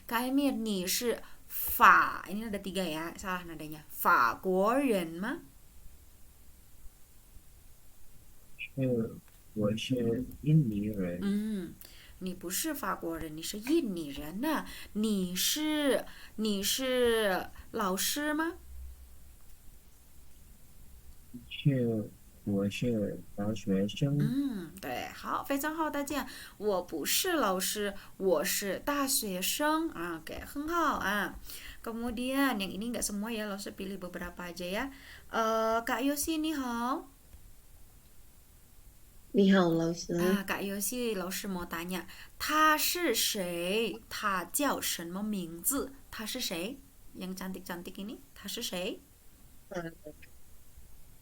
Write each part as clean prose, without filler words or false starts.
Kak Emir, 你是法 ini ada tiga ya, salah nadanya. 法国人吗？我是印尼人，嗯，你不是法国人，你是印尼人呐、你是老师吗？我是大学生。对，好，非常好，大家。我不是老师，我是大学生啊，oke，很好啊。Kemudian yang ini nggak semua ya, langsung pilih beberapa aja ya. Kak Yosi 你好，你好，老师。Kak Yosi 老师mau tanya，他是谁？他叫什么名字？他是谁？Yang cantik-cantik ini，他是谁？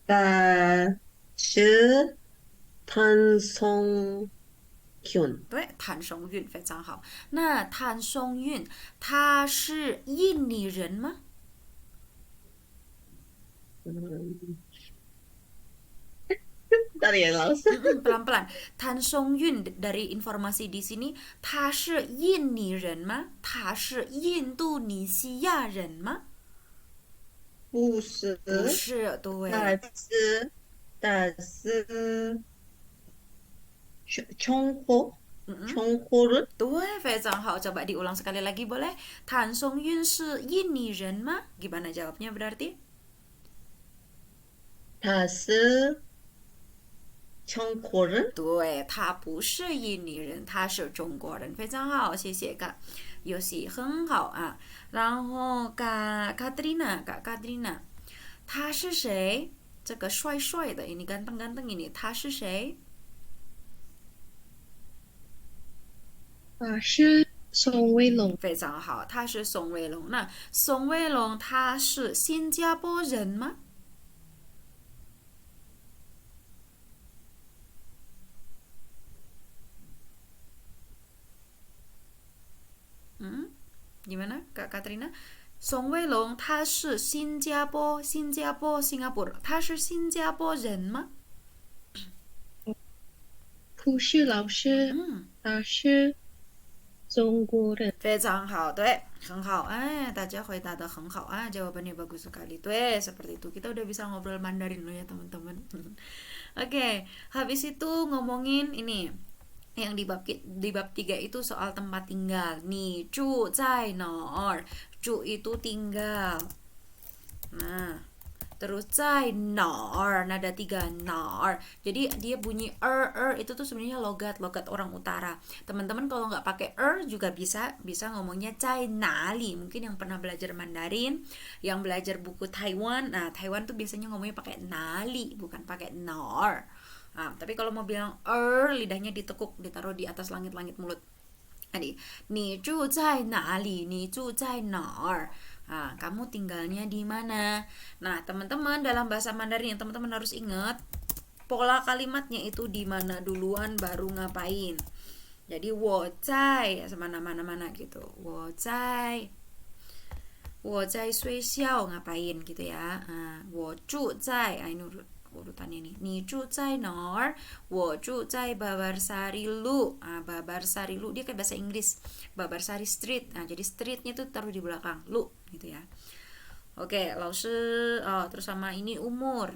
大是潘松俊。对，谭松韵非常好。那谭松韵他是印尼人吗？嗯，大连老师。pelan-pelan. Tan Song Yun dari informasi di sini, 他是印尼人吗？他是印度尼西亚人吗？不是。不是，对，大是大是穷活人。对，非常好。coba diulang sekali lagi boleh? Tan Song Yun 是印尼人吗？Gimana jawabnya berarti? 他是中国人。对，他不是印尼人，他是中国人，非常好，谢谢Kak Yosi，很好啊。然后Kak Katrina，他是谁？这个帅帅的，ini ganteng-ganteng ini，他是谁？是宋威龙。非常好，他是宋威龙。那宋威龙他是新加坡人吗？gimana Kak Katrina？宋威龙他是新加坡，他是新加坡人吗？不是老师，他是中国人。非常好，对，很好，大家回答的很好啊，jawabannya bagus sekali, tuh, seperti itu. Kita udah bisa ngobrol Mandarin loh ya teman-teman. Oke, habis itu ngomongin ini yang di bab 3 itu soal tempat tinggal. Ni cu zai nor. Cu itu tinggal. Nah, terus zai nor, nada 3 nor. Jadi dia bunyi itu tuh sebenarnya logat orang utara. Teman-teman kalau nggak pakai juga bisa ngomongnya zai nali. Mungkin yang pernah belajar Mandarin, yang belajar buku Taiwan. Nah, Taiwan tuh biasanya ngomongnya pakai nali, bukan pakai nor. Nah, tapi kalau mau bilang lidahnya ditekuk, ditaruh di atas langit-langit mulut. Tadi, ni zhu zai nali, ni zhu zai nar. Nah, kamu tinggalnya di mana? Nah, teman-teman dalam bahasa Mandarin yang teman-teman harus ingat, pola kalimatnya itu di mana duluan baru ngapain. Jadi wo zai sama mana-mana gitu. Wo zai sui xiao ngapain gitu ya. Wo zhu zai, ini urutannya nih. Ni zhu zai nor, wo zhu zai Babarsari Lu. Babarsari Lu dia kayak bahasa Inggris. Babarsari Street. Nah, jadi streetnya tuh taruh di belakang lu gitu ya. Oke, terus sama ini umur.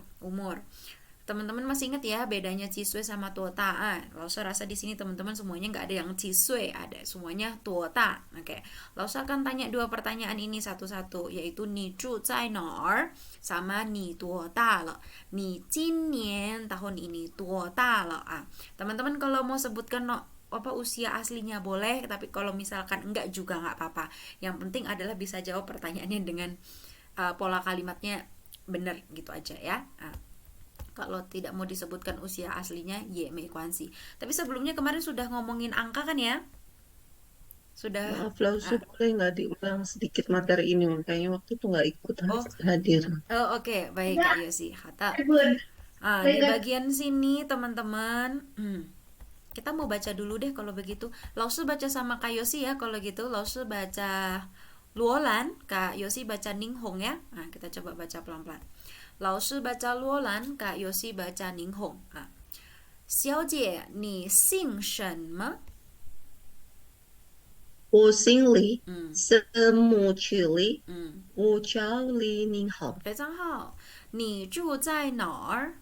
Teman-teman masih ingat ya bedanya cisue sama tuota? Lausa rasa di sini teman-teman semuanya nggak ada yang cisue, ada semuanya tuota. Oke, Lausa akan tanya 2 pertanyaan ini satu-satu, yaitu ni zhu zai nar sama ni tuota le. Ni jinian tahun ini tuota le. Teman-teman kalau mau sebutkan usia aslinya boleh, tapi kalau misalkan enggak juga nggak apa-apa. Yang penting adalah bisa jawab pertanyaannya dengan pola kalimatnya benar gitu aja ya. Kalau tidak mau disebutkan usia aslinya, ye mei kuansi. Tapi sebelumnya kemarin sudah ngomongin angka kan ya? Sudah. Maaf, Lausu, boleh nggak diulang sedikit materi ini? Kayaknya waktu itu nggak ikut Oh, hadir. oke, baik Kak Yosi. Kata. Di bagian sini teman-teman, kita mau baca dulu deh kalau begitu. Lausu baca sama Kak Yosi ya kalau gitu. Lausu baca Luolan, Kak Yosi baca Ninghong ya. Nah, kita coba baca pelan-pelan. 老师 baca Luolan, Kak Yosi baca Ninghong. 小姐，你姓什么？我心里嗯什么去里，嗯，我叫李宁好。非常好。你住在哪儿？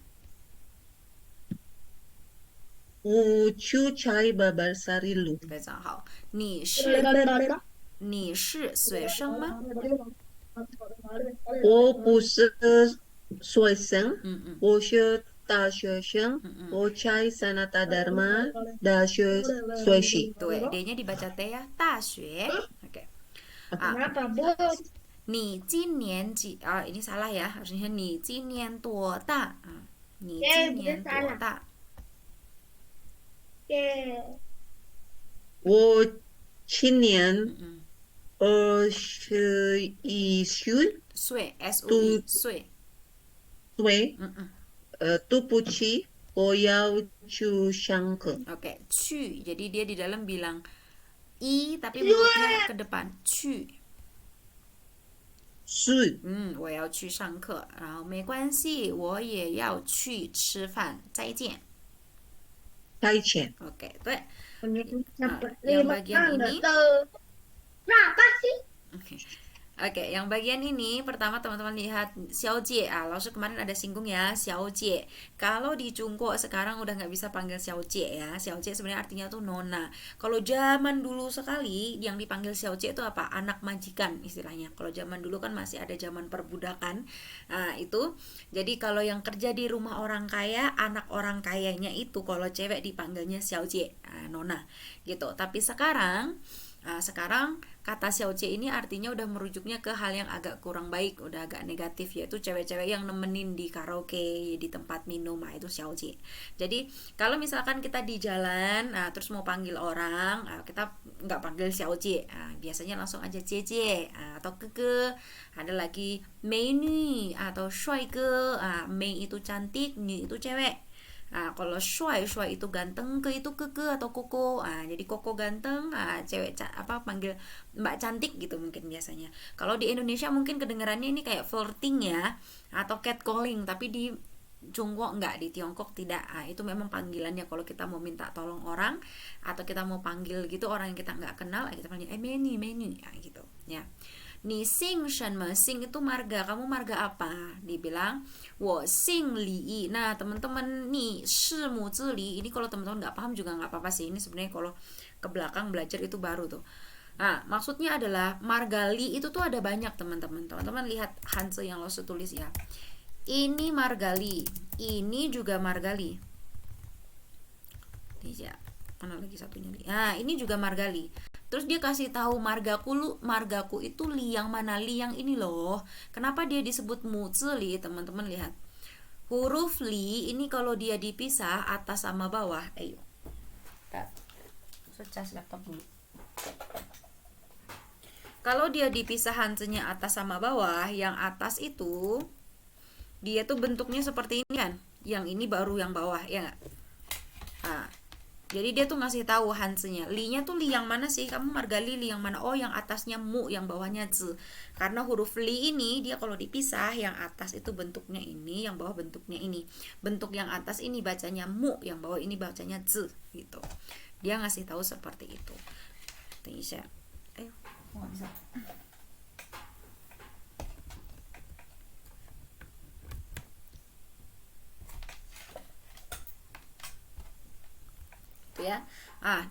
我住在Babarsari Lu。非常好。你是学生吗？我不是学生，嗯嗯我是大学生。嗯嗯，我在 Sanata Dharma 大学学习。对，D-nya dibaca T ya. 大学。Oke. Ah, Kenapa, Bos? 你今年几？ini salah ya. Harusnya 你今年多大？Bener 你今年多大？salah. 我今年嗯嗯，21岁，岁 S-U-I 对岁。对，嗯嗯对不起，我要去上课。，Oke. 去，jadi dia di dalam bilang i tapi mulutnya ke depan. 去。是，我要去上课，然后没关系，我也要去吃饭，再见。太浅。Oke, 对。Sampai Yang lima bagian nggak ini tahu. Kenapa sih? Oke, yang bagian ini pertama teman-teman lihat Xiaojie. Lalu kemarin ada singgung ya Xiaojie. Kalau di Jungko sekarang udah nggak bisa panggil Xiaojie ya. Xiaojie sebenarnya artinya tuh nona. Kalau zaman dulu sekali yang dipanggil Xiaojie itu apa? Anak majikan istilahnya. Kalau zaman dulu kan masih ada zaman perbudakan. Nah, itu. Jadi kalau yang kerja di rumah orang kaya, anak orang kayanya itu kalau cewek dipanggilnya Xiaojie, nona gitu. Tapi sekarang kata xiaocie ini artinya udah merujuknya ke hal yang agak kurang baik, udah agak negatif, yaitu cewek-cewek yang nemenin di karaoke, di tempat minum, itu xiaocie. Jadi kalau misalkan kita di jalan, terus mau panggil orang, kita nggak panggil xiaocie, biasanya langsung aja cie atau keke. Ada lagi mei nu atau shuai ke, mei itu cantik, nu itu cewek. Kalau shuai itu ganteng, ke itu keke atau koko. Jadi koko ganteng, cewek panggil mbak cantik gitu mungkin biasanya. Kalau di Indonesia mungkin kedengarannya ini kayak flirting ya, atau catcalling, tapi di Jungkook enggak, di Tiongkok tidak. Itu memang panggilannya kalau kita mau minta tolong orang atau kita mau panggil gitu orang yang kita nggak kenal, kita panggil menu gitu ya. Ni sing shenme, sing itu marga, kamu marga apa? Dibilang wo sing li. Nah teman-teman nih shimu zili ini kalau teman-teman nggak paham juga nggak apa-apa sih, ini sebenarnya kalau ke belakang belajar itu baru tuh. Nah maksudnya adalah marga li itu tuh ada banyak teman-teman. Teman-teman lihat Hanse yang lo tulis ya. Ini margali, ini juga margali. Ini ya, mana lagi satunya li? Nah ini juga margali. Terus dia kasih tahu margaku itu li yang mana, li yang ini loh. Kenapa dia disebut muzili? Teman-teman lihat. Huruf li ini kalau dia dipisah atas sama bawah. Ayo. Secas laptop dulu. Kalau dia dipisah hansenya atas sama bawah, yang atas itu dia tuh bentuknya seperti ini kan. Yang ini baru yang bawah, ya nggak? Jadi dia tuh ngasih tahu hansenya, li-nya tuh li yang mana sih? Kamu margali li yang mana? Oh, yang atasnya mu, yang bawahnya z. Karena huruf li ini dia kalau dipisah, yang atas itu bentuknya ini, yang bawah bentuknya ini. Bentuk yang atas ini bacanya mu, yang bawah ini bacanya z gitu. Dia ngasih tahu seperti itu. Tisha. Ayo, nggak bisa. Ya.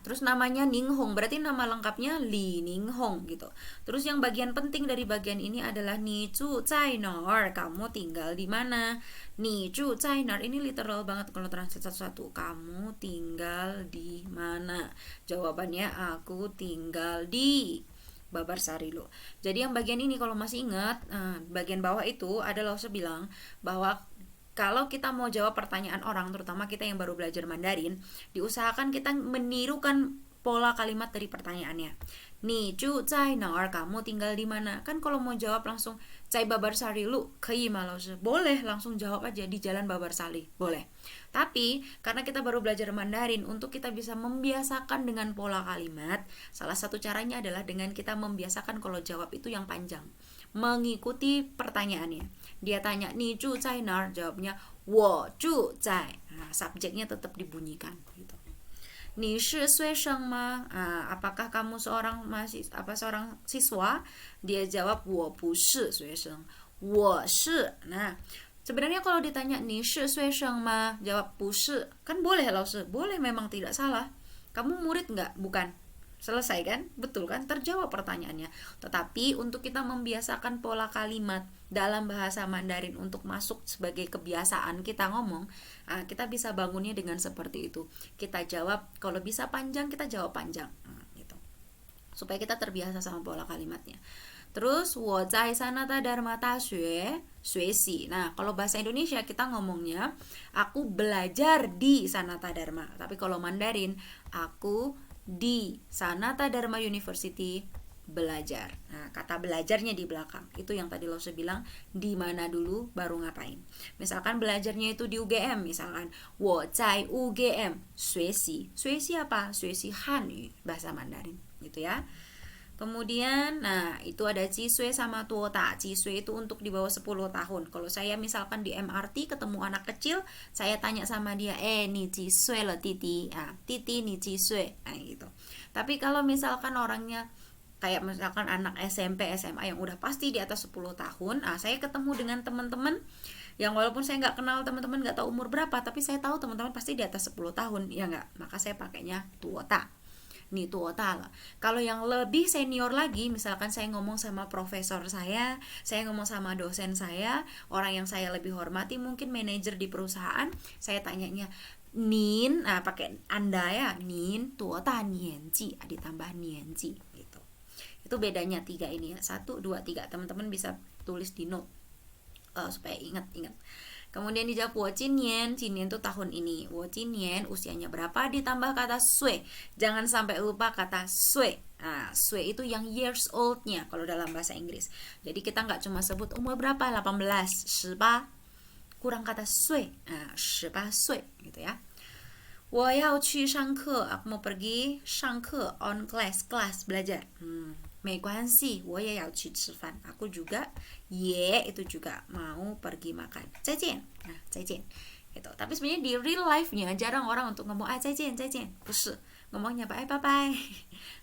Terus namanya Ninghong, berarti nama lengkapnya Li Ninghong gitu. Terus yang bagian penting dari bagian ini adalah Ni Zhu Zai Nar, kamu tinggal di mana? Ni Zhu Zai Nar ini literal banget kalau translate satu-satu. Kamu tinggal di mana? Jawabannya aku tinggal di Babarsari lo. Jadi yang bagian ini kalau masih ingat, bagian bawah itu adalah saya bilang bahwa kalau kita mau jawab pertanyaan orang, terutama kita yang baru belajar Mandarin, diusahakan kita menirukan pola kalimat dari pertanyaannya. Ni zhu zai nar, kamu tinggal di mana? Kan kalau mau jawab langsung zai Babarsari lu, kei ma laoshi. Boleh langsung jawab aja di jalan Babarsari, boleh. Tapi karena kita baru belajar Mandarin, untuk kita bisa membiasakan dengan pola kalimat, salah satu caranya adalah dengan kita membiasakan kalau jawab itu yang panjang, mengikuti pertanyaannya. Dia tanya ni zhu zai nar, jawabnya wo zhu zai. Subjeknya tetap dibunyikan gitu. 你是学生吗? Apakah kamu seorang siswa? Dia jawab 我不是学生，我是. Nah, sebenarnya kalau ditanya 你是学生吗? Jawab 不是, kan boleh老师, boleh memang tidak salah. Kamu murid nggak? Bukan. Selesai kan? Betul kan? Terjawab pertanyaannya. Tetapi untuk kita membiasakan pola kalimat dalam bahasa Mandarin untuk masuk sebagai kebiasaan kita ngomong, kita bisa bangunnya dengan seperti itu. Kita jawab, kalau bisa panjang kita jawab panjang, gitu. Supaya kita terbiasa sama pola kalimatnya. Terus 我在 Sanata Dharma 大学学习. Nah, kalau bahasa Indonesia kita ngomongnya aku belajar di Sanata Dharma. Tapi kalau Mandarin, aku di Sanata Dharma University belajar. Nah, kata belajarnya di belakang. Itu yang tadi lo bilang, di mana dulu baru ngapain. Misalkan belajarnya itu di UGM, misalkan 我在 UGM 学习. 学习apa? 学习汉语, bahasa Mandarin, gitu ya. Kemudian, nah itu ada Cisue sama Tuota. Cisue itu untuk di bawah 10 tahun. Kalau saya misalkan di MRT ketemu anak kecil, saya tanya sama dia, ni Cisue le Titi. Titi ni Cisue. Gitu. Tapi kalau misalkan orangnya kayak misalkan anak SMP, SMA yang udah pasti di atas 10 tahun, saya ketemu dengan teman-teman yang walaupun saya nggak kenal teman-teman, nggak tahu umur berapa, tapi saya tahu teman-teman pasti di atas 10 tahun, ya nggak? Maka saya pakainya Tuota. Nih tuota lah. Kalau yang lebih senior lagi, misalkan saya ngomong sama profesor saya ngomong sama dosen saya, orang yang saya lebih hormati, mungkin manajer di perusahaan, saya tanyanya nin, pakai anda ya, nin tuota nianji, ditambah nianji gitu. Itu bedanya 3 ini ya. 1, 2, 3. Teman-teman bisa tulis di note supaya ingat. Kemudian dijawab 我今年 itu tahun ini. 我今年 usianya berapa ditambah kata sui. Jangan sampai lupa kata sui. Sui itu yang years old-nya kalau dalam bahasa Inggris. Jadi kita nggak cuma sebut umur berapa, 18, 18. Kurang kata sui. 18 岁 gitu ya. 我要去上课, aku mau pergi 上课 on class, kelas belajar. 没关系，我也要去吃饭. Aku juga, itu juga mau pergi makan. 再见. Nah, 再见. Gitu. Tapi sebenarnya di real life-nya jarang orang untuk ngomong 再见, 再见. 不是. Ngomongnya bye bye.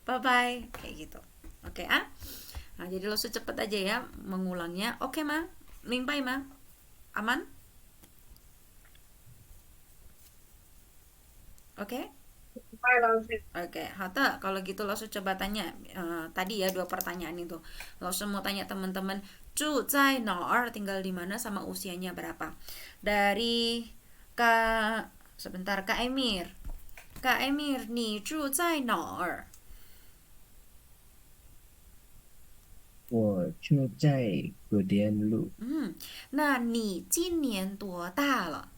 Bye bye. Kayak gitu. Oke, Nah, jadi lo cepet aja ya mengulangnya. Oke, Ma. Mimpai, Ma. Aman? Oke? Oke, Hata, kalau gitu lo coba tanya tadi ya 2 pertanyaan itu. Lo mau tanya teman-teman, Zhu zai naer, tinggal di mana sama usianya berapa? Dari Kak Emir. Kak Emir, ni zhu zai naer? 我住在古田路，那你今年多大了？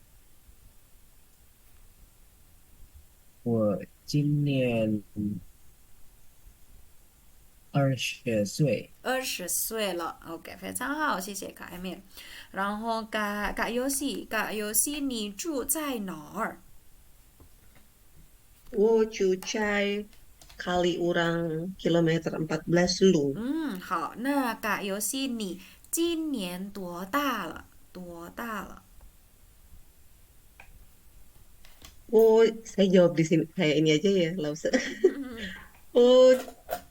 我今年20岁， 20岁了，OK， 非常好，谢谢Kak Emir。然后Kak Yosi，你住在哪儿？我住在Kaliurang kilometer 14 Lu. 好，那Kak Yosi，你今年多大了？多大了？ Saya jawab di sini kayak ini aja ya, Lause.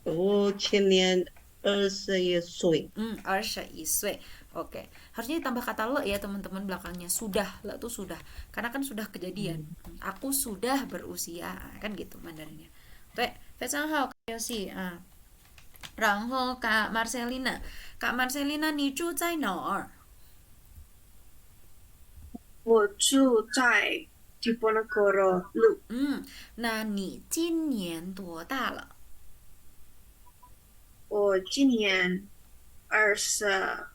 我今年21岁。 21岁. Oke, harusnya ditambah kata le ya teman-teman belakangnya. Sudah, le tuh sudah. Karena kan sudah kejadian. Aku sudah berusia, kan gitu Mandarinnya. Tuh, 非常好, Kak Yosi. 然后 Kak Marcelina, 你住在哪儿？我住在 Diponegoro Lu. 那你今年多大了？我今年24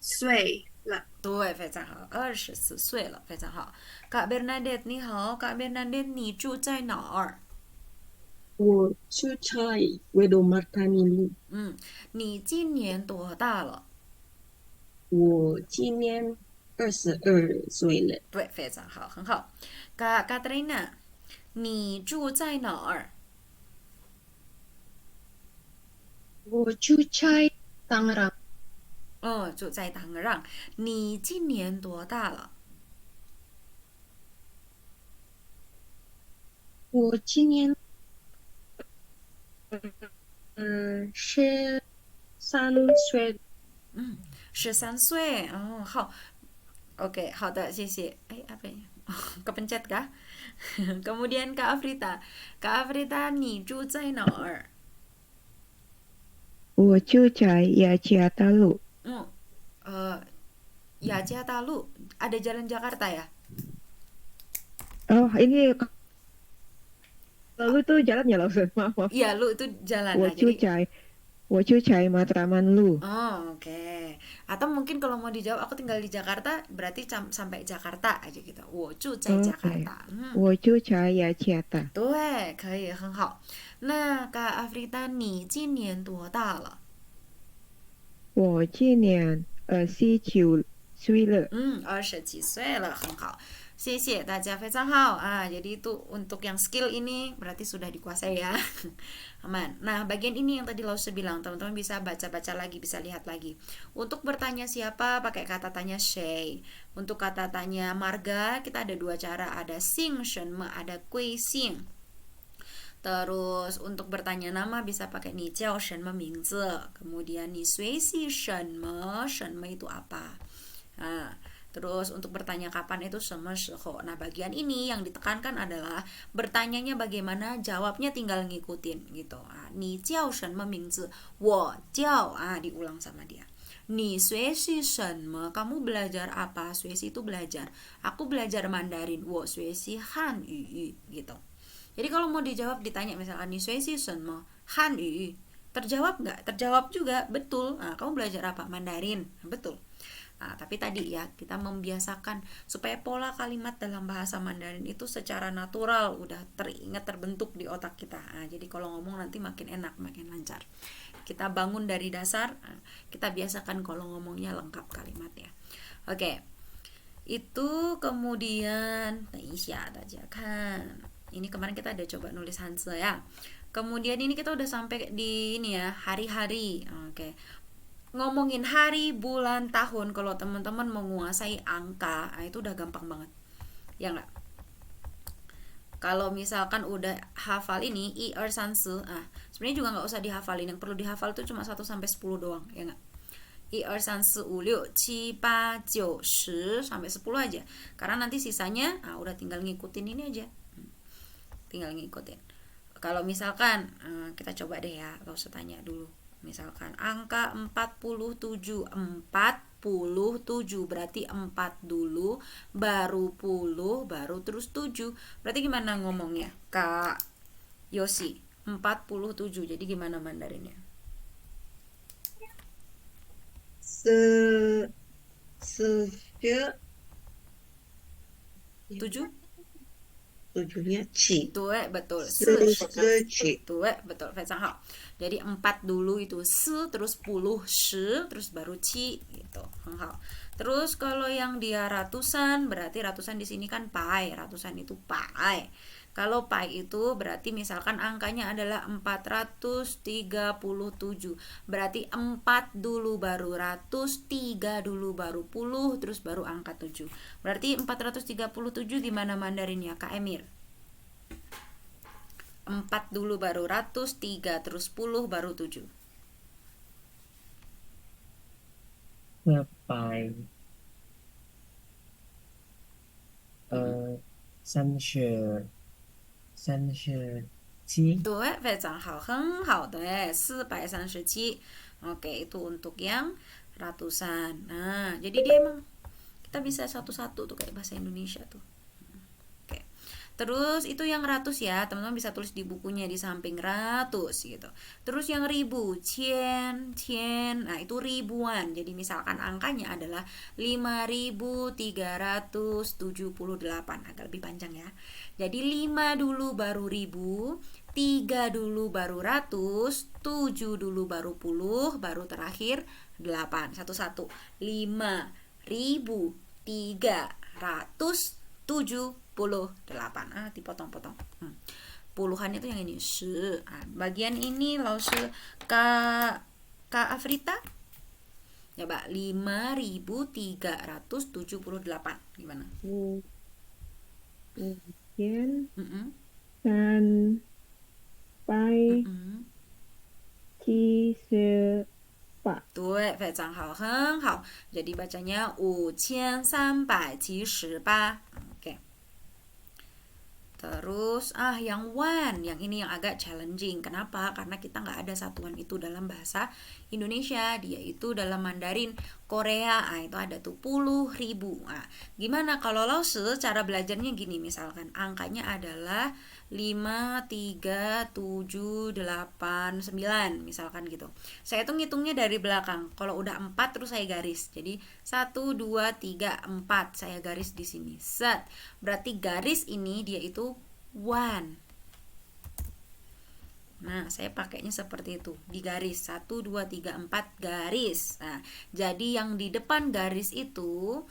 岁了。对，非常好，24岁了，非常好。Kak Bernadette 你好，Kak Bernadette 你住在哪儿？我住在Wedomartani Lu. 你今年多大了？我今年22岁了。对，非常好，很好。Kak Katrina，你住在哪儿？我住在Tangerang. 住在唐让。你今年多大了？我今年13岁。13岁哦，好，oke, 好的，谢谢。apa ya? Kepencet kah? Kemudian Kak Afrita. Kak Afrita, 你住在哪儿？我住在雅加达路。Yaja Talu, ada jalan Jakarta ya? Oh, ini lalu tuh jalan ya, Lause. Maaf, maaf. Iya, lu itu jalan. Nah, 我住 jadi 在我住在 Matraman Lu. oke. Atau mungkin kalau mau dijawab aku tinggal di Jakarta, berarti sampai Jakarta aja gitu. 我住在 Oke. Jakarta. 我住在雅加达。对，可以，很好。那Kak Afrita, 你今年多大了？我今年29岁了。27岁了，很好。谢谢大家，非常好. Jadi itu untuk yang skill ini berarti sudah dikuasai ya. Aman. Nah, bagian ini yang tadi Lause bilang, teman-teman bisa baca-baca lagi, bisa lihat lagi. Untuk bertanya siapa, pakai kata tanya Shay. Untuk kata tanya marga, kita ada dua cara, ada Xing Shen Me, ada Gui Xing. Terus untuk bertanya nama bisa pakai ni jiao shen me mingzi. Kemudian ni sui si shen me itu apa? Nah, terus untuk bertanya kapan itu shen me shiho. Nah, bagian ini yang ditekankan adalah bertanyanya bagaimana, jawabnya tinggal ngikutin gitu. Ni jiao shen me mingzi, wo jiao, diulang sama dia. Ni sui si shen me, kamu belajar apa? Sui si itu belajar. Aku belajar Mandarin. Wo sui si han yu gitu. Jadi kalau mau dijawab, ditanya misalkan ni sui si shen me han yu, terjawab nggak? Terjawab juga, betul. Nah, kamu belajar apa? Mandarin, betul. Nah, tapi tadi ya kita membiasakan supaya pola kalimat dalam bahasa Mandarin itu secara natural udah teringat, terbentuk di otak kita. Nah, jadi kalau ngomong nanti makin enak, makin lancar. Kita bangun dari dasar, kita biasakan kalau ngomongnya lengkap kalimatnya. Oke. Itu kemudian Isya aja kan. Ini kemarin kita udah coba nulis Hanse ya. Kemudian ini kita udah sampai di ini ya, hari-hari. Oke. Ngomongin hari, bulan, tahun, kalau teman-teman menguasai angka, itu udah gampang banget. Ya enggak? Kalau misalkan udah hafal ini i er san se, sebenarnya juga nggak usah dihafalin. Yang perlu dihafal itu cuma 1 sampai 10 doang, ya enggak? 1, 2, 3, 4, 5, 6, 7, 8, 9, 10 sampai 10 aja. Karena nanti sisanya udah tinggal ngikutin ini aja. Tinggal ngikutin. Kalau misalkan kita coba deh ya, gak usah tanya dulu. Misalkan angka 47 berarti 4 dulu, baru 10, baru terus 7. Berarti gimana ngomongnya? Kak Yosi, 47. Jadi gimana Mandarinnya? 7 tujuhnya ci. Tuh, betul. 4 Tuh, betul. Jadi 4 dulu itu se, terus 10 shi, terus baru ci gitu. Terus kalau yang dia ratusan, berarti ratusan di sini kan pai. Ratusan itu pai. Kalau pai itu berarti misalkan angkanya adalah 437. Berarti 4 dulu baru ratus, 3 dulu baru puluh, terus baru angka 7. Berarti 437 gimana Mandarinnya Kak Emir? 4 dulu baru ratus, 3 terus 10 baru 7. 437。对，非常好，很好的437. Oke, itu untuk yang ratusan. Nah, jadi dia emang kita bisa satu-satu tuh kayak bahasa Indonesia tuh. Oke. Terus itu yang ratus ya, teman-teman bisa tulis di bukunya di samping ratus gitu. Terus yang ribu, cien. Nah, itu ribuan. Jadi misalkan angkanya adalah 5.378. Agak lebih panjang ya. Jadi 5 dulu baru ribu, 3 dulu baru ratus, 7 dulu baru puluh, baru terakhir 8. Satu-satu. 5.378. Dipotong-potong. Puluhan itu yang ini. Bagian ini Lause Kak Afrita. Coba 5.378. Gimana? Kemudian 三百 七十八。对，非常好，很好。Jadi bacanya 5378. Oke. Terus yang one, yang ini yang agak challenging. Kenapa? Karena kita nggak ada satuan itu dalam bahasa Indonesia. Dia itu dalam Mandarin Korea. Itu ada tuh 10.000. Gimana kalau Lause cara belajarnya gini misalkan. Angkanya adalah 5, 3, 7, 8, 9 misalkan gitu. Saya tuh ngitungnya dari belakang. Kalau udah 4 terus saya garis. Jadi 1, 2, 3, 4 saya garis di sini. Set. Berarti garis ini dia itu one. Nah, saya pakainya seperti itu. Di garis 1, 2, 3, 4 garis. Nah, jadi yang di depan garis itu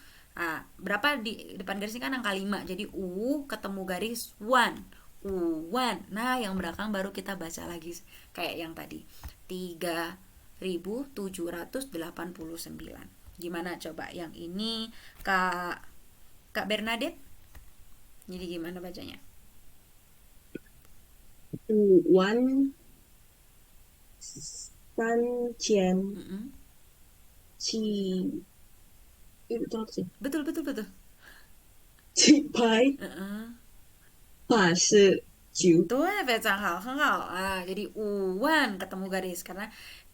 berapa di depan garis ini kan angka 5. Jadi U ketemu garis one. U1. Nah, yang belakang baru kita baca lagi kayak yang tadi. 3789. Gimana coba yang ini Kak Bernadette? Jadi gimana bacanya? 53,700Betul. 789。对，非常好，很好. Jadi uwan ketemu garis karena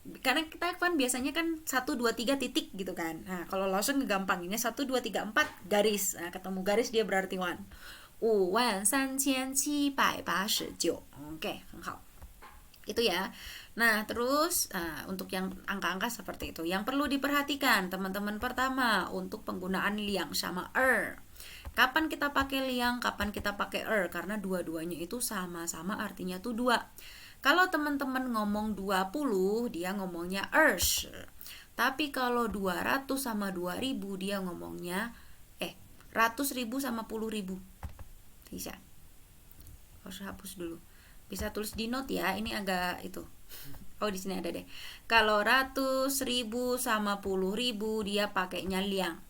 kita kan biasanya kan 1 2 3 titik gitu kan. Nah, kalau langsung ngegampanginnya 1 2 3 4 garis. Nah, ketemu garis dia berarti one. 53,789. Oke, 很好. Itu ya. Nah, terus untuk yang angka-angka seperti itu. Yang perlu diperhatikan teman-teman, pertama untuk penggunaan liang sama kapan kita pakai liang, kapan kita pakai karena dua-duanya itu sama-sama artinya tuh 2. Kalau teman-teman ngomong 20, dia ngomongnya Tapi kalau 200 sama 2000 dia ngomongnya ratus ribu sama 10.000. Bisa. Harus hapus dulu. Bisa tulis di note ya, ini agak itu. Oh, di sini ada deh. Kalau 100.000 sama 10.000 dia pakainya liang.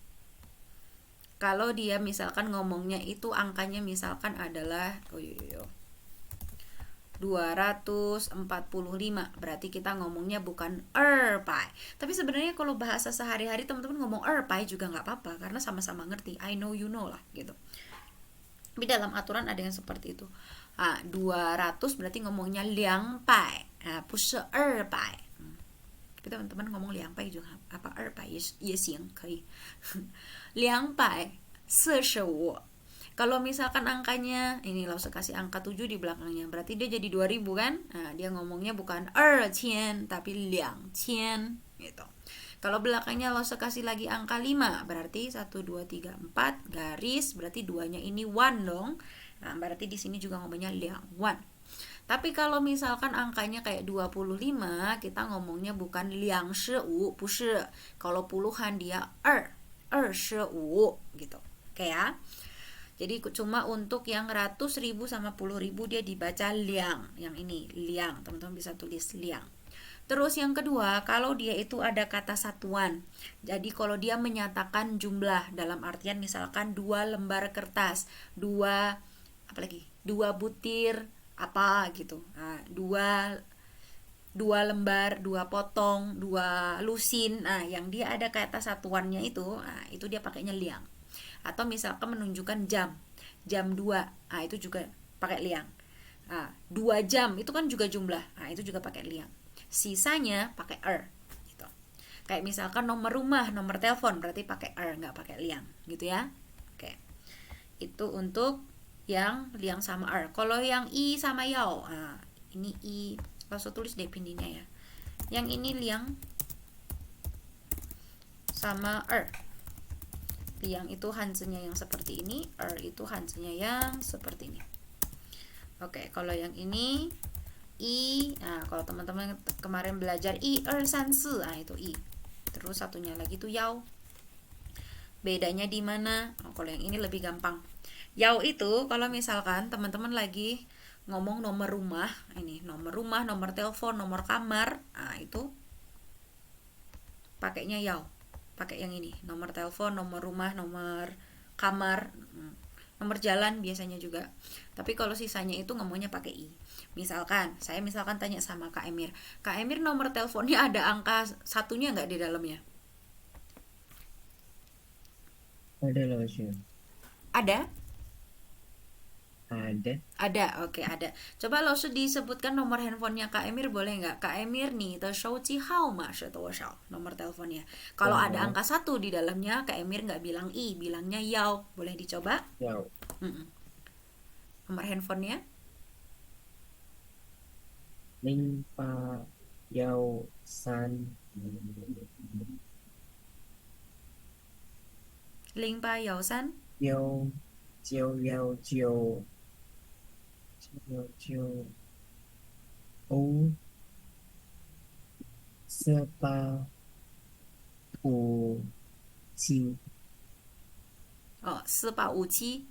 Kalau dia misalkan ngomongnya itu angkanya misalkan adalah 245, berarti kita ngomongnya bukan pai. Tapi sebenarnya kalau bahasa sehari-hari teman-teman ngomong pai juga nggak apa-apa karena sama-sama ngerti. I know you know lah gitu. Tapi dalam aturan ada yang seperti itu. 200 berarti ngomongnya liang pai, 不是200. Tapi teman-teman ngomong 200 juga apa 200也行可以. 245. Kalau misalkan angkanya ini langsung kasih angka 7 di belakangnya, berarti dia jadi 2000 kan? Nah, dia ngomongnya bukan 2000 tapi 2000 gitu. Kalau belakangnya langsung kasih lagi angka 5, berarti 1 2 3 4 garis, berarti duanya ini one dong. Nah, berarti di sini juga ngomongnya one. Tapi kalau misalkan angkanya kayak 25, kita ngomongnya bukan 25, 不是. Kalau puluhan dia 25 gitu. Oke ya. Jadi cuma untuk yang 100.000 sama 10.000 dia dibaca liang. Yang ini liang, teman-teman bisa tulis liang. Terus yang kedua, kalau dia itu ada kata satuan. Jadi kalau dia menyatakan jumlah dalam artian misalkan 2 lembar kertas, 2 butir apa gitu. Nah, 2 lembar, 2 potong, 2 lusin. Nah, yang dia ada kata satuannya itu dia pakainya liang. Atau misalkan menunjukkan jam 2, itu juga pakai liang. 2 jam itu kan juga jumlah, itu juga pakai liang. Sisanya pakai gitu. Kayak misalkan nomor rumah, nomor telepon berarti pakai nggak pakai liang gitu ya. Oke. Itu untuk yang liang sama Kalau yang i sama yao, ini i langsung tulis deh pindinya ya. Yang ini liang sama Liang itu hansenya yang seperti ini, itu hansenya yang seperti ini. Oke, kalau yang ini i, kalau teman-teman kemarin belajar i sansi, itu i. Terus satunya lagi tuh yao. Bedanya di mana? Kalau yang ini lebih gampang. Yao itu kalau misalkan teman-teman lagi ngomong nomor rumah, nomor telepon, nomor kamar, itu pakainya yao. Pakai yang ini, nomor telepon, nomor rumah, nomor kamar. nomor jalan biasanya juga. Tapi kalau sisanya itu ngomongnya pakai i. Misalkan saya tanya sama Kak Emir, Kak Emir nomor teleponnya ada angka satunya nggak di dalamnya? Ada lausnya. Ada? Ada. Oke, ada. Coba langsung disebutkan nomor handphonenya Kak Emir, boleh nggak? Kak Emir nih, the shouji hao ma shi toshao, nomor teleponnya. Kalau ada angka 1 di dalamnya, Kak Emir nggak bilang i, bilangnya yao. Boleh dicoba? Yao. Nomor handphonenya? 0813 0813 999 457。 哦，4857。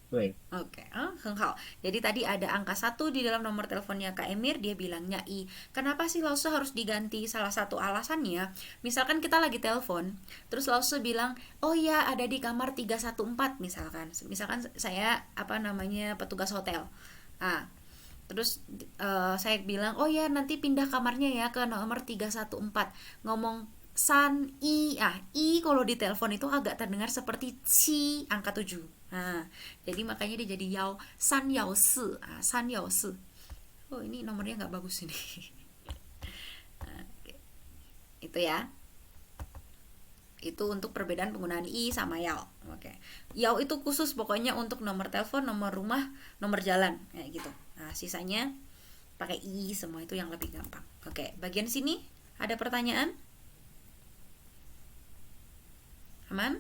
对， Oke,很好. Jadi tadi ada angka 1 di dalam nomor teleponnya Kak Emir, dia bilangnya i. Kenapa sih Lause harus diganti? Salah satu alasannya, misalkan kita lagi telepon, terus Lause bilang, oh ya ada di kamar 314 misalkan. Misalkan saya petugas hotel. Terus saya bilang, oh ya nanti pindah kamarnya ya ke nomor 314. Ngomong san i, i kalau di telepon itu agak terdengar seperti ci angka 7. Jadi makanya dia jadi yao san yao si, san yao si. Oh ini nomornya nggak bagus ini. Itu ya. Itu untuk perbedaan penggunaan i sama yao. Oke. Yao itu khusus pokoknya untuk nomor telepon, nomor rumah, nomor jalan kayak gitu. Sisanya pakai i semua, itu yang lebih gampang. Oke, bagian sini ada pertanyaan? Aman?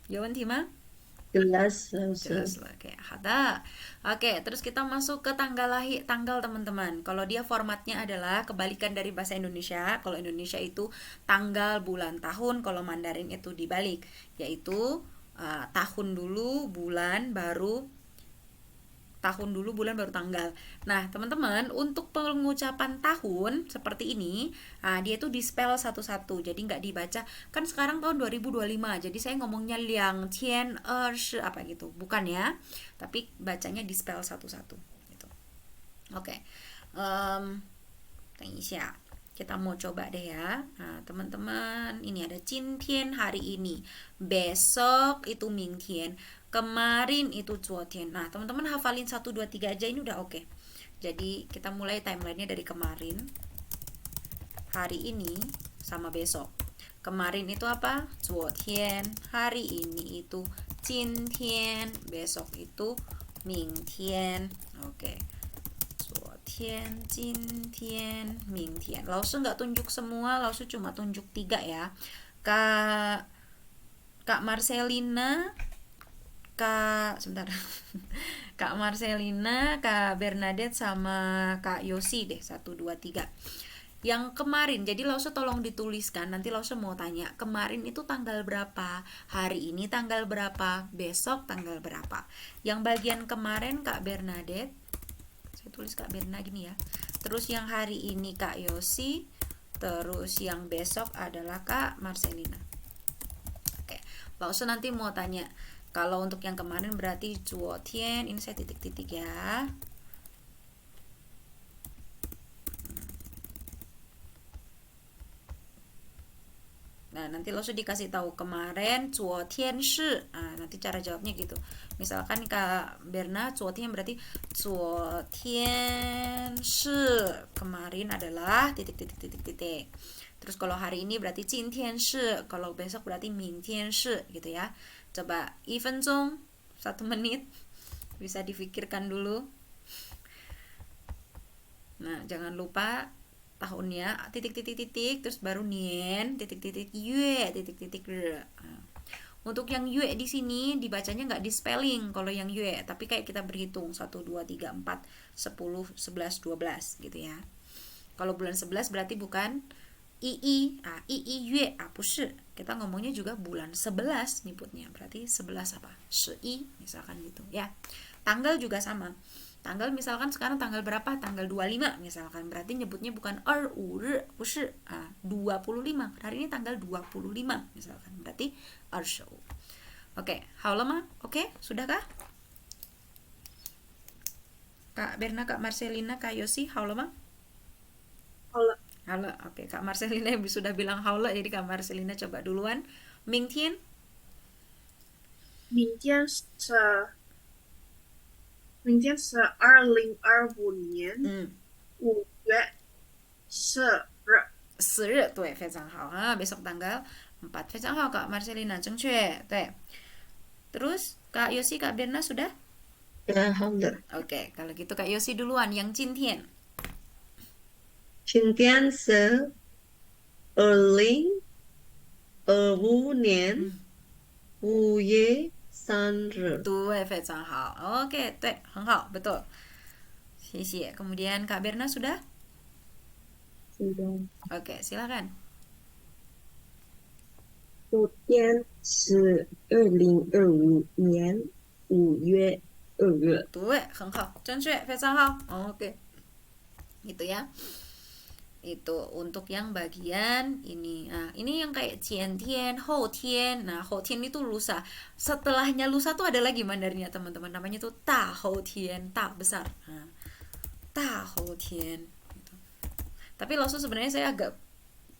Jawaban Tima? Jelas. Jelas lah, kayak ada. Oke, terus kita masuk ke tanggal lahir, tanggal teman-teman. Kalau dia formatnya adalah kebalikan dari bahasa Indonesia. Kalau Indonesia itu tanggal, bulan, tahun. Kalau Mandarin itu dibalik, yaitu tahun dulu, bulan baru tanggal. Nah, teman-teman, untuk pengucapan tahun seperti ini, dia tuh di-spell satu-satu. Jadi nggak dibaca. Kan sekarang tahun 2025. Jadi saya ngomongnya liang tian shi apa gitu. Bukan ya. Tapi bacanya di-spell satu-satu gitu. Oke. Tanya kita mau coba deh ya. Teman-teman, ini ada Jintian hari ini. Besok itu Mingtian. Kemarin itu Zuotian. Nah, teman-teman hafalin 1 2 3 aja ini udah oke. Jadi, kita mulai timelinenya dari kemarin. Hari ini sama besok. Kemarin itu apa? Zuotian. Hari ini itu Jintian. Besok itu Mingtian. Oke. Zuotian, Jintian, Mingtian. Lause nggak tunjuk semua, Lause cuma tunjuk 3 ya. Kak Marcelina, Kak Marcelina, Kak Bernadette sama Kak Yosi deh, 1 2 3. Yang kemarin, jadi Lause tolong dituliskan. Nanti Lause mau tanya, kemarin itu tanggal berapa? Hari ini tanggal berapa? Besok tanggal berapa? Yang bagian kemarin Kak Bernadette, saya tulis Kak Berna gini ya. Terus yang hari ini Kak Yosi, terus yang besok adalah Kak Marcelina. Oke, Lause nanti mau tanya. Kalau untuk yang kemarin berarti Zuotian, ini saya titik-titik ya. Nah, nanti Lause dikasih tahu kemarin Zuotian shi. Nanti cara jawabnya gitu. Misalkan Kak Berna Zuotian berarti Zuotian shi. Kemarin adalah titik-titik-titik-titik. Terus kalau hari ini berarti Jintian shi. Kalau besok berarti Mingtian shi gitu ya. Coba 1 分钟, 1 menit. Bisa difikirkan dulu. Nah, jangan lupa tahunnya titik-titik-titik, terus baru nien titik-titik yue titik-titik re. Untuk yang yue di sini dibacanya nggak di spelling kalau yang yue, tapi kayak kita berhitung 1 2 3 4 10 11 12 gitu ya. Kalau bulan 11 berarti bukan ii yue pushi. Kita ngomongnya juga bulan 11 nyebutnya, berarti 11 apa? Shi misalkan gitu ya. Tanggal juga sama. Tanggal misalkan sekarang tanggal berapa? Tanggal 25 misalkan. Berarti nyebutnya bukan 25, pushi. 25. Hari ini tanggal 25 misalkan. Berarti 25. Oke, haulema, oke, sudahkah? Kak Berna, Kak Marcelina, Kak Yosi, haulema? 好了， Haule, oke, Kak Marcelina yang sudah bilang haule, jadi Kak Marcelina coba duluan. Mingtian, 明天是2025年 5月4日。 4日, 对，非常好. Besok tanggal 4, 非常好, Kak Marcelina, 正确, 对. Terus, Kak Yosi, Kak Berna sudah? 好的。 Oke, kalau gitu Kak Yosi duluan, yang 今天. 今天是2025年5月3日。 对，非常好. Oke, 对，很好, betul. 谢谢. Kemudian Kak Berna sudah? sudah. Oke, silakan. 昨天是2025年5月2日。对，很好，正确，非常好. Oke. Gitu ya. Itu untuk yang bagian ini. Nah, ini yang kayak Jiantian, Houtian. Nah, Houtian itu lusa. Setelahnya lusa tuh ada lagi Mandarinnya, teman-teman. Namanya tuh Ta Houtian, Ta besar. Nah, Ta Houtian. Gitu. Tapi Laosu sebenarnya saya agak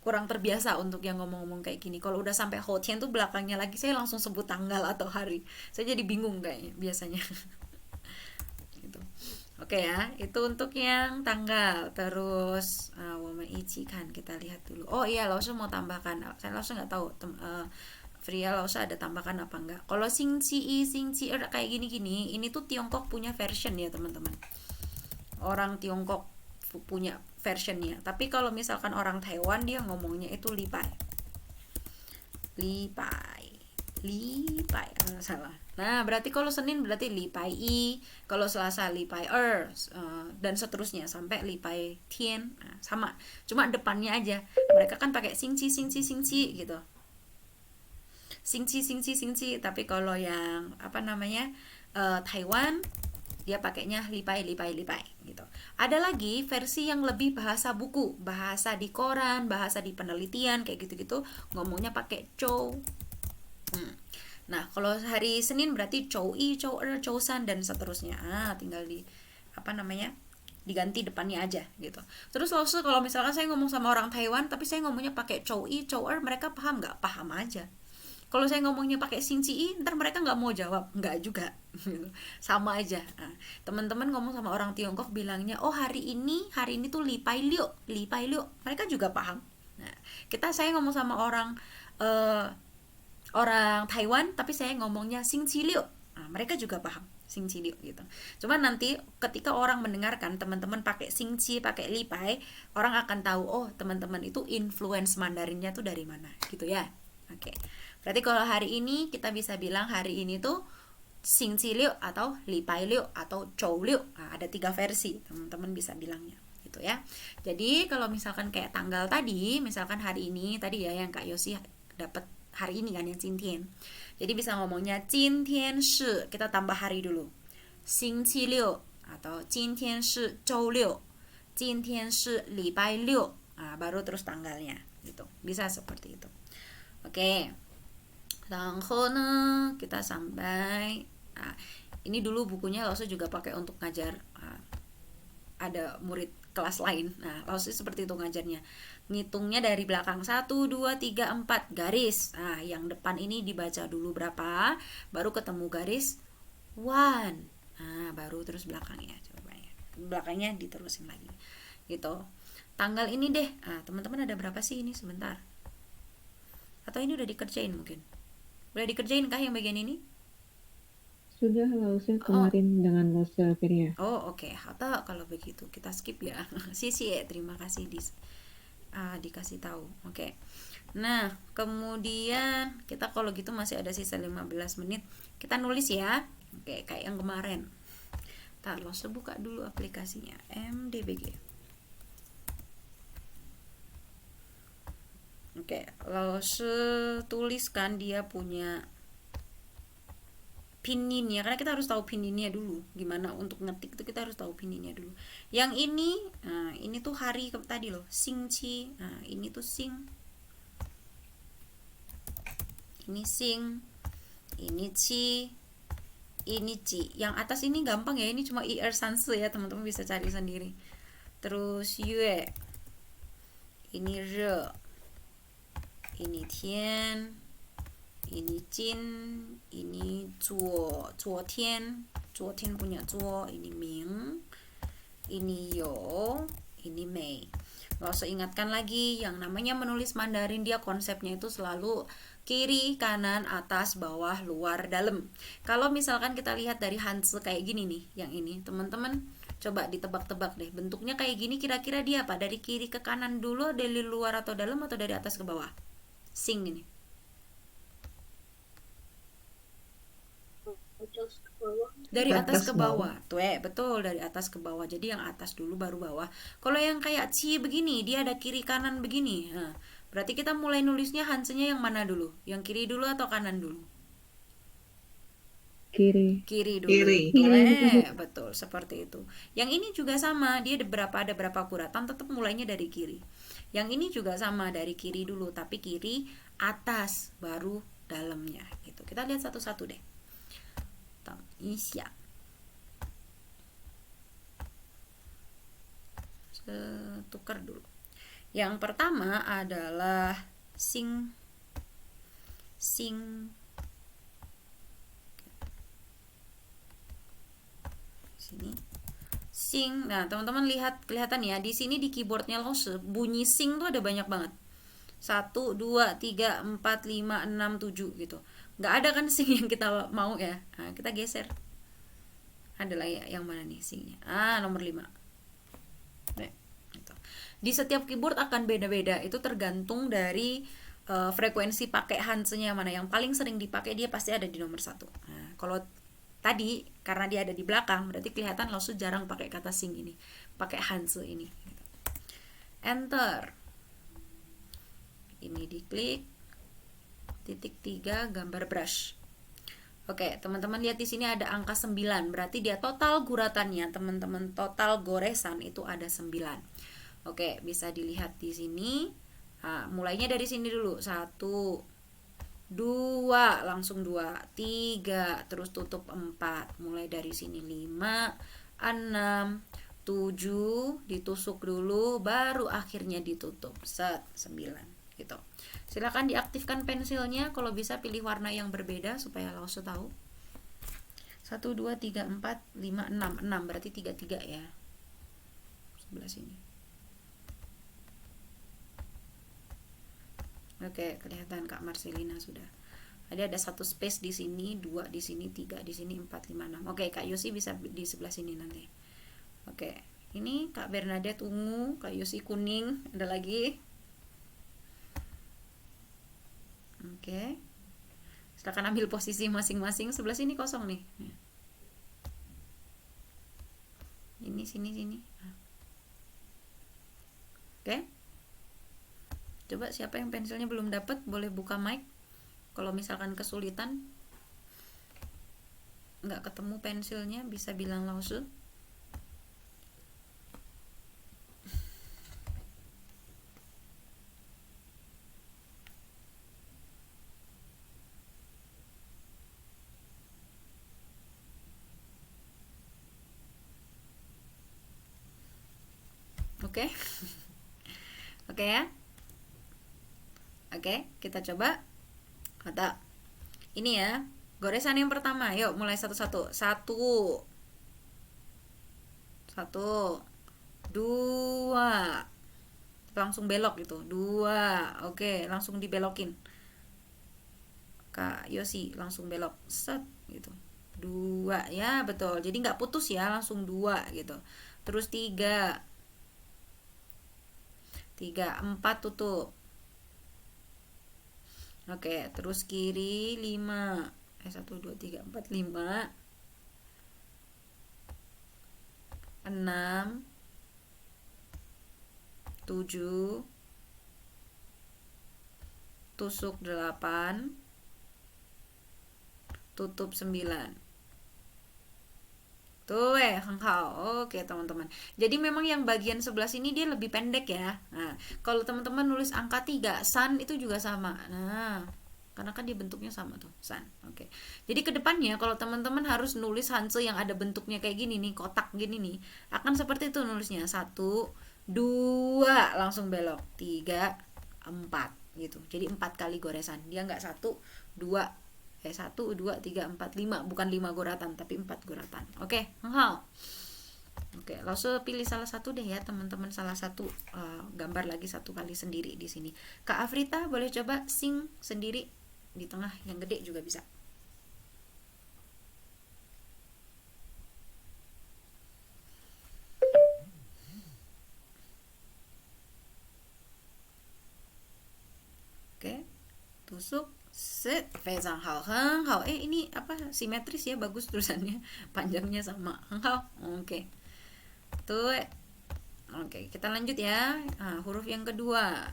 kurang terbiasa untuk yang ngomong-ngomong kayak gini. Kalau udah sampai Houtian tuh belakangnya lagi saya langsung sebut tanggal atau hari. Saya jadi bingung kayaknya biasanya. Gitu. Oke ya, itu untuk yang tanggal. Terus kan kita lihat dulu. Oh iya, Laosu mau tambahkan. Saya Laosu nggak tahu. Fria Laosu ada tambahkan apa enggak. Kalau Xing Qi, Xing Qi kayak gini-gini, ini tuh Tiongkok punya version ya teman-teman. Orang Tiongkok punya versionnya. Tapi kalau misalkan orang Taiwan dia ngomongnya itu lipai. Lipai, salah. Nah, berarti kalau Senin berarti lipai i, kalau Selasa lipai dan seterusnya sampai lipai tian. Nah, sama. Cuma depannya aja. Mereka kan pakai singci gitu. Singci. Tapi kalau yang Taiwan dia pakainya lipai gitu. Ada lagi versi yang lebih bahasa buku, bahasa di koran, bahasa di penelitian kayak gitu-gitu, ngomongnya pakai chou. Nah, kalau hari Senin berarti chou i, chou chou san dan seterusnya. Tinggal diganti depannya aja gitu. Terus kalau misalkan saya ngomong sama orang Taiwan tapi saya ngomongnya pakai chou i, chou mereka paham nggak? Paham aja. Kalau saya ngomongnya pakai xingqi, ntar mereka nggak mau jawab, nggak juga, sama aja. Nah, teman-teman ngomong sama orang Tiongkok bilangnya, oh hari ini tuh lipai liu, mereka juga paham. Nah, saya ngomong sama orang Taiwan, tapi saya ngomongnya xingqi liu, nah, mereka juga paham xingqi liu gitu. Cuman nanti ketika orang mendengarkan teman-teman pakai xingqi, pakai lipai, orang akan tahu, oh teman-teman itu influence Mandarinnya tuh dari mana, gitu ya. Oke. Berarti kalau hari ini kita bisa bilang hari ini tuh xingqi liu atau lipai liu atau chou liu. Nah, ada 3 versi, teman-teman bisa bilangnya gitu ya. Jadi kalau misalkan kayak tanggal tadi, misalkan hari ini tadi ya yang Kak Yosi dapat hari ini kan yang Jintian. Jadi bisa ngomongnya Jintian shi, kita tambah hari dulu. Xingqi liu atau Jintian shi chou liu. Jintian shi lipai liu. Nah, baru terus tanggalnya gitu. Bisa seperti itu. Oke. Kita sampai ini dulu bukunya Laosu juga pakai untuk ngajar ada murid kelas lain. Nah, Laosu seperti itu ngajarnya. Ngitungnya dari belakang 1, 2, 3, 4 garis. Nah, yang depan ini dibaca dulu berapa, baru ketemu garis 1. Nah, baru terus belakangnya coba ya. Belakangnya diterusin lagi. Gitu. Tanggal ini deh. Teman-teman ada berapa sih ini sebentar? Atau ini udah dikerjain mungkin? Udah dikerjain kah yang bagian ini? Sudah Laosu kemarin dengan Laosu Feria. Oh oke. Atau kalau begitu kita skip ya. Sisi terima kasih dikasih tahu. Oke. Nah kemudian kita kalau gitu masih ada sisa 15 menit. Kita nulis ya. Oke kayak yang kemarin. Ntar Laosu buka dulu aplikasinya MDBG. Oke, Laosu tuliskan dia punya pininnya, karena kita harus tahu pininnya dulu. Gimana untuk ngetik itu kita harus tahu pininnya dulu. Yang ini tuh hari tadi loh, xingqi. Nah, ini tuh xing. Ini xing. ini ci, ini ci. Yang atas ini gampang ya, ini cuma ir sanse ya, teman-teman bisa cari sendiri. Terus yue, ini re, ini tian, ini jin, ini zuo, zuo tian punya zuo, ini ming, ini yo, ini mei. Gak usah ingatkan lagi, yang namanya menulis Mandarin dia konsepnya itu selalu kiri, kanan, atas, bawah, luar, dalam. Kalau misalkan kita lihat dari Hanzi kayak gini nih, yang ini, teman-teman coba ditebak-tebak deh, bentuknya kayak gini kira-kira dia apa? Dari kiri ke kanan dulu, dari luar atau dalam, atau dari atas ke bawah? Sing ini. Atas ke bawah. Dari atas Atas ke bawah. Tuh betul, dari atas ke bawah. Jadi yang atas dulu baru bawah. Kalau yang kayak ci begini, dia ada kiri kanan begini. Nah, berarti kita mulai nulisnya Hanse-nya yang mana dulu? Yang kiri dulu atau kanan dulu? Kiri. Kiri dulu. Kiri. Betul, seperti itu. Yang ini juga sama, dia ada berapa kuratan, tetap mulainya dari kiri. Yang ini juga sama, dari kiri dulu, tapi kiri atas baru dalamnya gitu. Kita lihat satu-satu deh. Isya. Tukar dulu. Yang pertama adalah sing. Sini. Sing. Nah, teman-teman kelihatan ya, di sini di keyboardnya Lose, bunyi sing tuh ada banyak banget. 1, 2, 3, 4, 5, 6, 7 gitu. Nggak ada kan sing yang kita mau ya. Nah, kita geser. Adalah ya, yang mana nih singnya? Nomor 5. Gitu. Di setiap keyboard akan beda-beda. Itu tergantung dari frekuensi pakai Hanse-nya mana. Yang paling sering dipakai dia pasti ada di nomor 1. Nah, kalau tadi karena dia ada di belakang, berarti kelihatan langsung jarang pakai kata sing ini. Pakai Hanse ini. Gitu. Enter. Ini diklik. Titik 3 gambar brush. Oke, teman-teman lihat di sini ada angka 9. Berarti dia total guratannya, teman-teman, total goresan itu ada 9. Oke, bisa dilihat di sini. Mulainya dari sini dulu. 1, 2, langsung 2, 3, terus tutup 4. Mulai dari sini 5, 6, 7, ditusuk dulu, baru akhirnya ditutup. 9 gitu. Silakan diaktifkan pensilnya, kalau bisa pilih warna yang berbeda supaya Lause tahu. 1, 2, 3, 4, 5, 6. 6 berarti 3 ya. Sebelah sini. Oke, kelihatan Kak Marcelina sudah. Ada 1 space di sini, 2 di sini, 3 di sini, 4, 5, 6. Oke, Kak Yosi bisa di sebelah sini nanti. Oke, ini Kak Bernadette ungu, Kak Yosi kuning, ada lagi. Oke. Silakan ambil posisi masing-masing. Sebelah sini kosong nih. Ini sini. Oke. Coba siapa yang pensilnya belum dapat boleh buka mic. Kalau misalkan kesulitan nggak ketemu pensilnya bisa bilang Lause. Oke. Oke ya. Oke, kita coba. Kata. Ini ya. Goresan yang pertama. Yuk, mulai satu-satu. 1, 2. Langsung belok gitu. 2. Oke, langsung dibelokin. Kak Yosi langsung belok. Set gitu. 2 ya, betul. Jadi nggak putus ya, langsung 2 gitu. Terus 3, 4 tutup. Oke, terus kiri 5. 1, 2, 3, 4, 5. 6, 7. Tusuk 8. Tutup 9. Tuh oke teman-teman. Jadi memang yang bagian sebelah sini dia lebih pendek ya. Nah, kalau teman-teman nulis angka 3, san itu juga sama. Nah, karena kan dia bentuknya sama tuh, san. Oke. Jadi kedepannya kalau teman-teman harus nulis hanse yang ada bentuknya kayak gini nih, kotak gini nih, akan seperti itu nulisnya. 1, 2, langsung belok. 3, 4 gitu. Jadi 4 kali goresan. Dia nggak 1, 2, 1, 2, 3, 4, 5. Bukan 5 goratan, tapi 4 goratan. Oke, hal. Oke, langsung pilih salah satu deh ya teman-teman, salah satu gambar lagi satu kali sendiri di sini. Kak Afrita boleh coba sing sendiri di tengah, yang gede juga bisa. Oke, tusuk, set, feizang hao, heng hao. Ini apa, simetris ya, bagus tulisannya, panjangnya sama, heng hao. Oke. Tuh. Oke, kita lanjut ya. Nah, huruf yang kedua.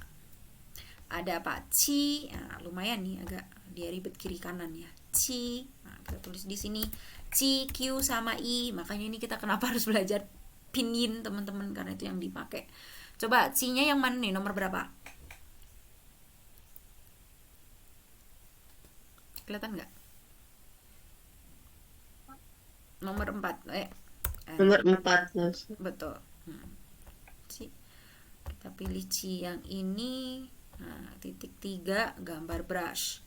Ada apa? Ci. Nah, lumayan nih, agak dia ribet kiri kanan ya. Ci. Nah, kita tulis di sini ci, q sama i. Makanya ini kita kenapa harus belajar pinyin teman-teman, karena itu yang dipakai. Coba ci-nya yang mana nih? Nomor berapa? Kelihatan nggak? Nomor 4. Nomor 4. Betul. Ci. Kita pilih ci yang ini. Nah, titik 3 gambar brush.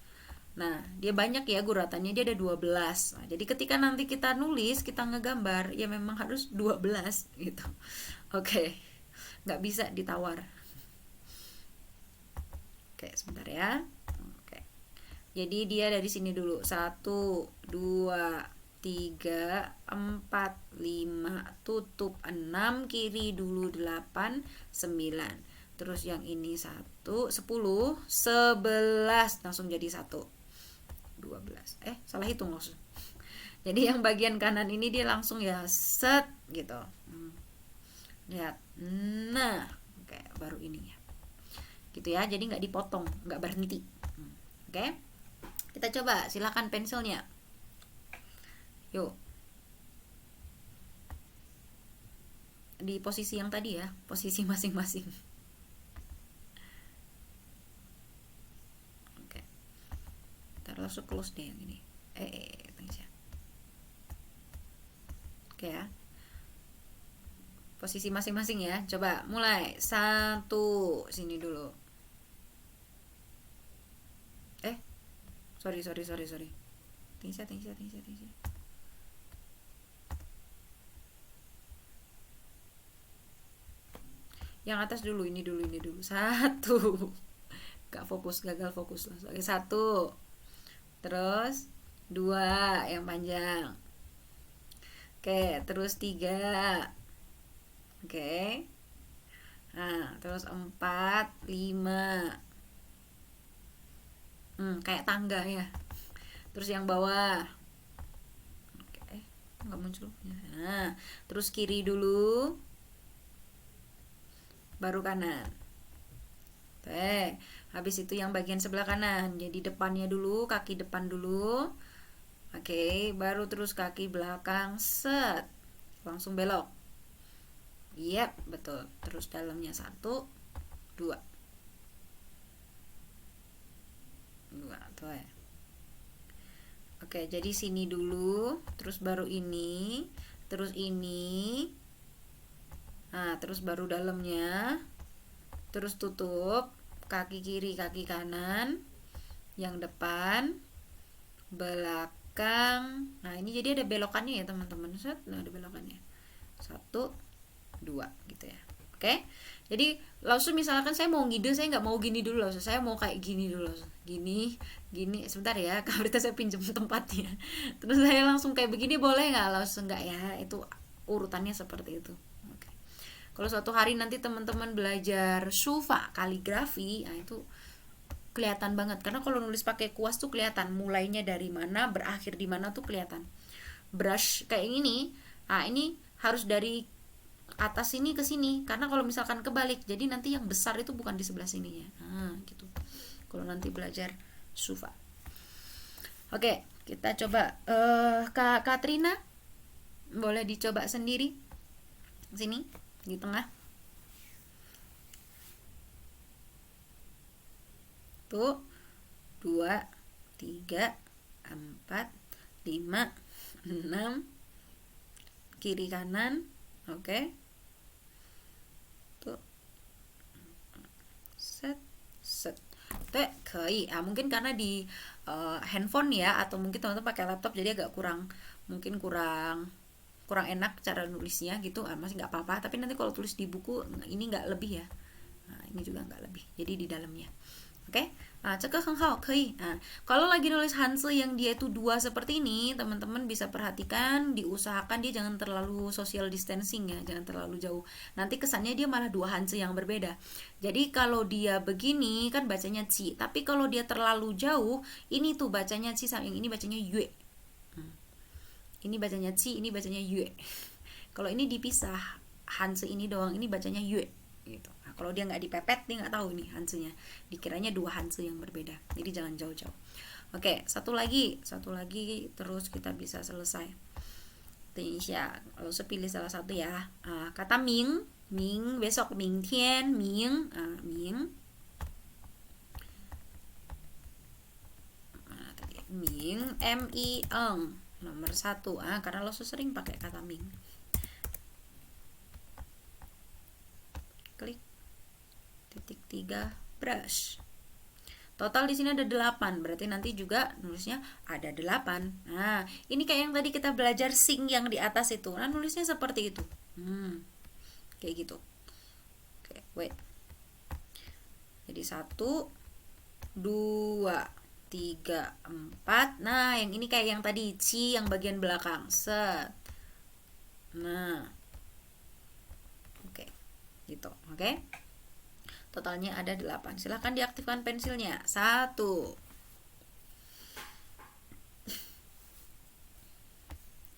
Nah, dia banyak ya guratannya, dia ada 12. Nah, jadi ketika nanti kita nulis, kita ngegambar, ya memang harus 12 gitu. Oke. Nggak bisa ditawar. Oke, sebentar ya. Oke. Jadi dia dari sini dulu. 1, 2, 3, 4, 5, tutup 6, kiri dulu 8, 9. Terus yang ini 1, 10, 11, langsung jadi 1, 12. Salah hitung langsung. Jadi yang bagian kanan ini dia langsung ya set gitu. Lihat. Nah, oke, baru ini ya. Gitu ya, jadi nggak dipotong, nggak berhenti. Oke. Kita coba, silakan pensilnya. Yuk. Di posisi yang tadi ya, posisi masing-masing. Oke. Ntar langsung close deh yang ini. Thanks ya. Oke ya. Posisi masing-masing ya. Coba mulai. 1, sini dulu. Sorry. Thanks ya. Yang atas dulu, ini dulu. 1. Gak fokus, gagal fokus lah. Oke, 1. Terus 2 yang panjang. Oke, terus 3. Oke. Nah, terus 4, 5. Kayak tangga ya. Terus yang bawah. Oke, nggak muncul. Nah, terus kiri dulu. Baru kanan. Oke, habis itu yang bagian sebelah kanan. Jadi depannya dulu, kaki depan dulu. Oke, baru terus kaki belakang, set. Langsung belok. Yep, betul. Terus dalamnya 1, 2. 2 tuh ya. Oke, jadi sini dulu, terus baru ini, terus ini. Nah, terus baru dalamnya. Terus tutup kaki kiri, kaki kanan. Yang depan, belakang. Nah, ini jadi ada belokannya ya, teman-teman. Set, nah ada belokannya. 1, 2 gitu ya. Oke. Jadi langsung misalkan saya mau ngide, saya nggak mau gini dulu langsung, saya mau kayak gini dulu langsung. Gini sebentar ya, kalau saya pinjam tempatnya. Terus saya langsung kayak begini boleh nggak? Langsung nggak ya, itu urutannya seperti itu. Oke. Kalau suatu hari nanti teman-teman belajar sufa kaligrafi, nah itu kelihatan banget, karena kalau nulis pakai kuas tuh kelihatan mulainya dari mana, berakhir di mana tuh kelihatan. Brush kayak ini, nah ini harus dari atas sini ke sini, karena kalau misalkan kebalik, jadi nanti yang besar itu bukan di sebelah sininya. Nah, gitu. Kalau nanti belajar sufa. Oke, kita coba. Kak Katrina, boleh dicoba sendiri. Sini, di tengah. Tuh, 2, 3, 4, 5, 6, kiri kanan. Oke. Tuh. Set, set. Tuh, mungkin karena di handphone ya, atau mungkin teman-teman pakai laptop jadi agak kurang enak cara nulisnya gitu. Masih nggak apa-apa, tapi nanti kalau tulis di buku ini nggak lebih ya. Nah, ini juga nggak lebih, jadi di dalamnya. Oke, kalau lagi nulis Hanse yang dia itu 2 seperti ini, teman-teman bisa perhatikan, diusahakan dia jangan terlalu social distancing ya, jangan terlalu jauh. Nanti kesannya dia malah 2 Hanse yang berbeda. Jadi kalau dia begini kan bacanya ci, tapi kalau dia terlalu jauh, ini tuh bacanya ci, yang ini bacanya yue. Ini bacanya ci, ini bacanya yue. Kalau ini dipisah, Hanse ini doang, ini bacanya yue gitu. Nah, kalau dia nggak dipepet, dia nggak tahu nih Hansenya, dikiranya 2 Hanse yang berbeda. Jadi jangan jauh-jauh. Oke, satu lagi, terus kita bisa selesai. Tinsya, kalau pilih salah satu ya. Kata Ming, besok Ming Tian, Ming, Ming. Ming, M-I-N, nomor 1. Karena lo sering pakai kata Ming. Klik. Titik 3, brush. Total di sini ada 8, berarti nanti juga nulisnya ada 8. Nah, ini kayak yang tadi kita belajar sing yang di atas itu. Nah, nulisnya seperti itu. Kayak gitu. Oke, wait. Jadi 1, 2, 3, 4. Nah, yang ini kayak yang tadi ci yang bagian belakang. Set. Nah. Oke. Gitu, oke? Totalnya ada 8. Silahkan diaktifkan pensilnya. 1,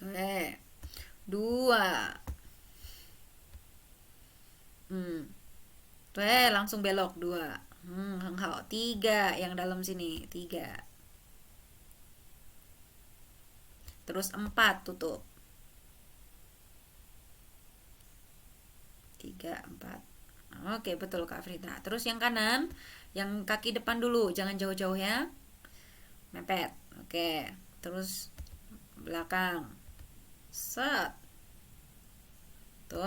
2. Langsung belok 2. 3 yang dalam sini 3. Terus 4 tutup. 3, 4. Oke, betul Kak Frida. Terus yang kanan, yang kaki depan dulu, jangan jauh-jauh ya. Mepet. Oke. Terus belakang. Set. Tuh,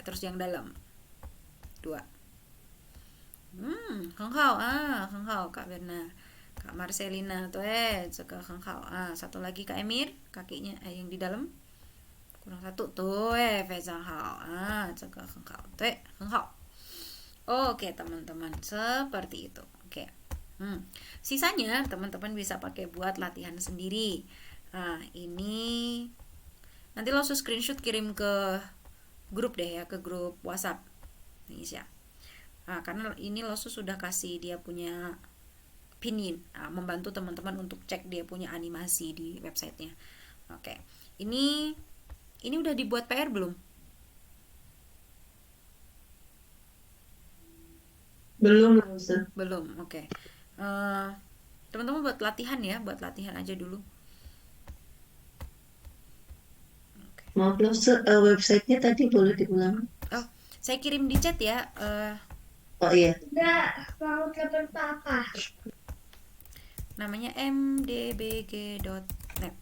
terus yang dalam. 2. Heng Hao, Kak Berna. Kak Marcelina, tuh jaga Heng Hao. Satu lagi Kak Emir, kakinya yang di dalam. Kurang 1 tuh, Fezang Hao. Jaga Heng Hao. Tuh, Heng Hao. Oke teman-teman, seperti itu. Oke. Sisanya teman-teman bisa pakai buat latihan sendiri. Nah, ini nanti langsung screenshot kirim ke grup deh ya, ke grup WhatsApp Indonesia. Karena ini langsung sudah kasih dia punya pinin, membantu teman-teman untuk cek dia punya animasi di websitenya. Oke. Ini udah dibuat PR belum? Belum. Belum, oke. Teman-teman buat latihan ya, buat latihan aja dulu. Maaf loh, websitenya tadi boleh diulang? Saya kirim di chat ya. Oh iya. Enggak, mau telepon papa. Namanya mdbg.net.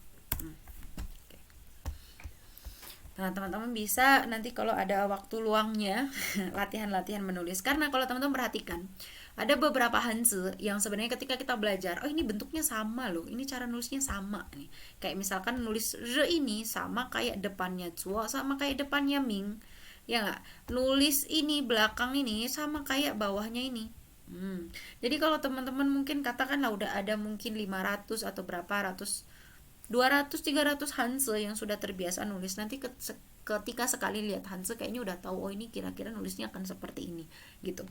Nah, teman-teman bisa nanti kalau ada waktu luangnya latihan-latihan menulis. Karena kalau teman-teman perhatikan, ada beberapa Hanse yang sebenarnya ketika kita belajar, ini bentuknya sama loh, ini cara nulisnya sama nih. Kayak misalkan nulis R ini sama kayak depannya Cuo, sama kayak depannya Ming. Ya nggak? Nulis ini belakang ini sama kayak bawahnya ini. Jadi kalau teman-teman mungkin katakanlah udah ada mungkin 500 atau berapa ratus 200-300 Hanse yang sudah terbiasa nulis, nanti ketika sekali lihat Hanse kayaknya udah tahu, ini kira-kira nulisnya akan seperti ini gitu.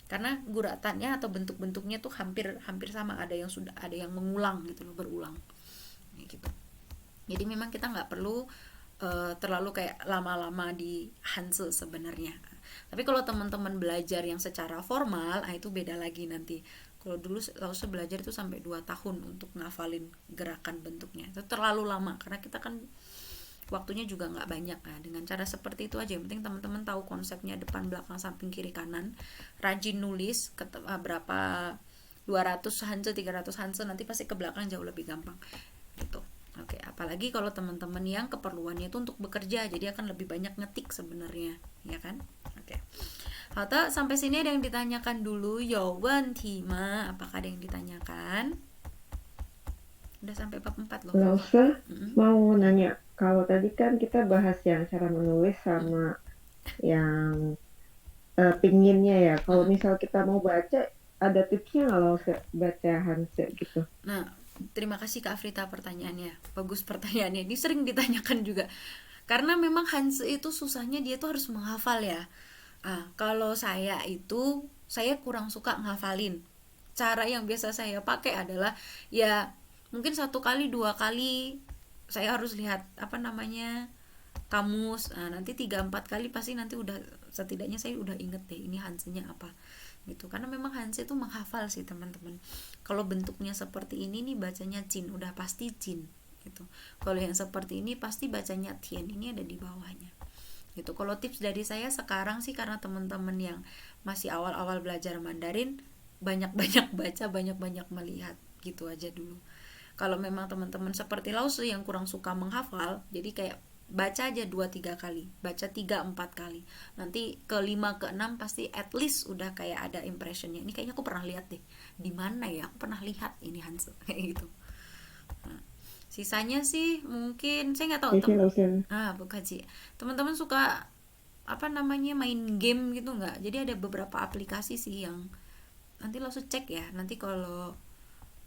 Karena guratannya atau bentuk-bentuknya tuh hampir sama, ada yang mengulang gitu loh, berulang gitu. Jadi memang kita nggak perlu terlalu kayak lama-lama di Hanse sebenarnya. Tapi kalau teman-teman belajar yang secara formal, itu beda lagi nanti. Kalau dulu Lause belajar itu sampai 2 tahun untuk ngafalin gerakan bentuknya. Itu terlalu lama karena kita kan waktunya juga nggak banyak. Dengan cara seperti itu aja, yang penting teman-teman tahu konsepnya depan, belakang, samping, kiri, kanan, rajin nulis berapa 200 hanse, 300 hanse, nanti pasti ke belakang jauh lebih gampang gitu. Oke, apalagi kalau teman-teman yang keperluannya itu untuk bekerja, jadi akan lebih banyak ngetik sebenarnya, ya kan? Oke. Hata, sampai sini ada yang ditanyakan dulu? Yowentima, apakah ada yang ditanyakan? Udah sampai bab 4 loh. Laosa mau nanya, kalau tadi kan kita bahas yang cara menulis sama yang pinginnya ya. Kalau misal kita mau baca, ada tipsnya nggak Laosa baca Hanse gitu? Nah, terima kasih Kak Afrita pertanyaannya. Bagus pertanyaannya. Ini sering ditanyakan juga. Karena memang Hanse itu susahnya dia tuh harus menghafal ya. Kalau saya itu saya kurang suka ngafalin. Cara yang biasa saya pakai adalah ya mungkin 1 kali 2 kali saya harus lihat kamus. Nanti 3-4 kali pasti nanti udah, setidaknya saya udah inget deh ini Hanse-nya apa gitu. Karena memang Hanse itu menghafal sih teman-teman. Kalau bentuknya seperti ini nih bacanya Jin, udah pasti Jin gitu. Kalau yang seperti ini pasti bacanya Tien, ini ada di bawahnya gitu. Kalau tips dari saya sekarang sih, karena teman-teman yang masih awal-awal belajar Mandarin, banyak-banyak baca, banyak-banyak melihat gitu aja dulu. Kalau memang teman-teman seperti Lausu yang kurang suka menghafal, jadi kayak baca aja 2-3 kali, baca 3-4 kali, nanti ke 5 ke 6 pasti at least udah kayak ada impressionnya, ini kayaknya aku pernah lihat deh, di mana ya aku pernah lihat ini Hanse kayak gitu. Sisanya sih mungkin saya nggak tahu bukan sih, teman-teman suka main game gitu nggak? Jadi ada beberapa aplikasi sih yang nanti langsung cek ya, nanti kalau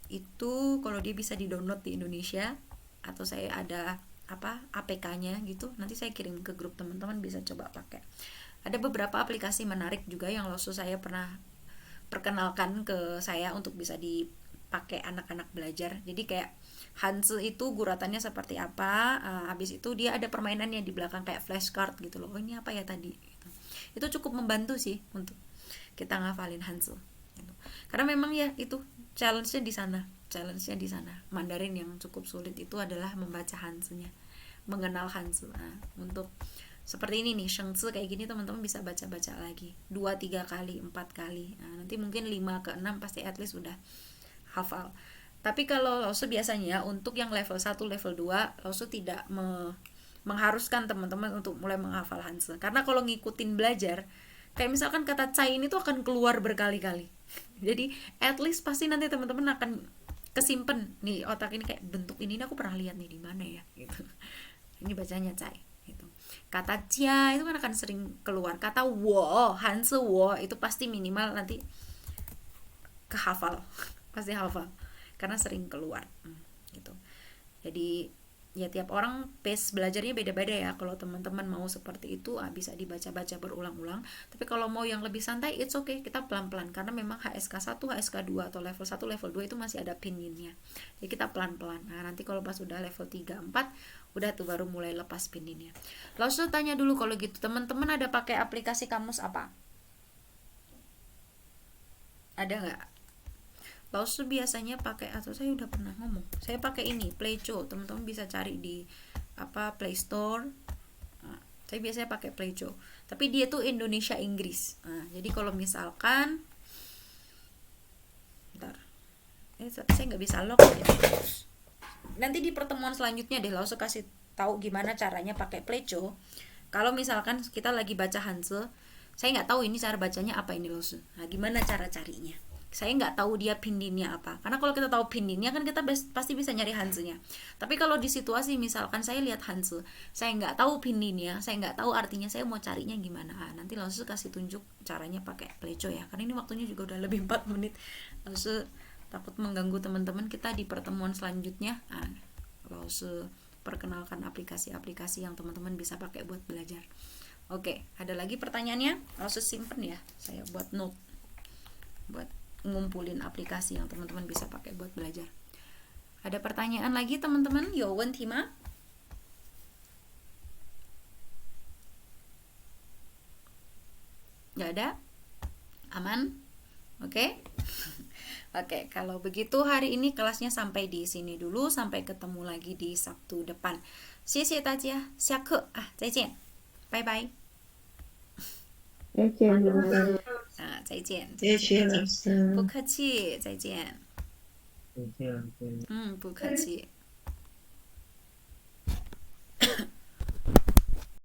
dia bisa di-download di Indonesia, atau saya ada APK-nya gitu, nanti saya kirim ke grup teman-teman, bisa coba pakai. Ada beberapa aplikasi menarik juga yang saya pernah perkenalkan ke saya untuk bisa dipakai anak-anak belajar. Jadi kayak Hanse itu guratannya seperti apa, habis itu dia ada permainannya di belakang kayak flashcard gitu loh. Ini apa ya tadi gitu. Itu cukup membantu sih untuk kita ngafalin Hanse gitu. Karena memang ya itu challenge-nya di sana. Mandarin yang cukup sulit itu adalah membaca Hanse-nya, mengenal Hanse. Untuk seperti ini nih, Shengzi kayak gini teman-teman bisa baca-baca lagi 2-3 kali, 4 kali. Nanti mungkin 5 ke 6 pasti at least udah hafal. Tapi kalau Lausu biasanya untuk yang level 1, level 2, Lausu tidak mengharuskan teman-teman untuk mulai menghafal Hanse. Karena kalau ngikutin belajar, kayak misalkan kata cai ini tuh akan keluar berkali-kali. Jadi at least pasti nanti teman-teman akan kesimpan nih otak ini, kayak bentuk ini aku pernah lihat nih di mana ya gitu. Ini bacanya cai gitu. Kata cia itu kan akan sering keluar. Kata wo, Hanse wo itu pasti minimal nanti kehafal. Pasti hafal karena sering keluar gitu. Jadi ya tiap orang pace belajarnya beda-beda ya. Kalau teman-teman mau seperti itu bisa dibaca-baca berulang-ulang. Tapi kalau mau yang lebih santai, it's okay, kita pelan-pelan, karena memang HSK 1, HSK 2 atau level 1, level 2 itu masih ada pinginnya. Jadi kita pelan-pelan. Nanti kalau pas udah level 3, 4 udah tuh baru mulai lepas pininnya. Lalu tanya dulu kalau gitu, teman-teman ada pakai aplikasi kamus apa? Ada nggak? Lalu biasanya pakai, atau saya udah pernah ngomong, saya pakai ini Playcho, teman-teman bisa cari di Play Store. Saya biasanya pakai Playcho, tapi dia tuh Indonesia Inggris. Jadi kalau misalkan saya nggak bisa log ya. Nanti di pertemuan selanjutnya deh Lalu kasih tahu gimana caranya pakai Playcho. Kalau misalkan kita lagi baca Hanse, saya nggak tahu ini cara bacanya apa ini Lalu. Gimana cara carinya? Saya nggak tahu dia pinginnya apa, karena kalau kita tahu pinginnya kan kita pasti bisa nyari Hanse-nya. Tapi kalau di situasi misalkan saya lihat Hanse, saya nggak tahu pinginnya, saya nggak tahu artinya, saya mau carinya gimana? Nanti langsung kasih tunjuk caranya pakai Playcho ya, karena ini waktunya juga udah lebih 4 menit. Langsung takut mengganggu teman-teman, kita di pertemuan selanjutnya langsung perkenalkan aplikasi-aplikasi yang teman-teman bisa pakai buat belajar. Oke, ada lagi pertanyaannya? Langsung simpen ya, saya buat note buat ngumpulin aplikasi yang teman-teman bisa pakai buat belajar. Ada pertanyaan lagi teman-teman? Yowen Tima? Gak ada? Aman? Oke? Oke, kalau begitu hari ini kelasnya sampai di sini dulu. Sampai ketemu lagi di Sabtu depan. 谢谢大家，下课啊，再见，拜拜。再见。再见，谢谢老不师。客气，再见。再见，老师。不客气。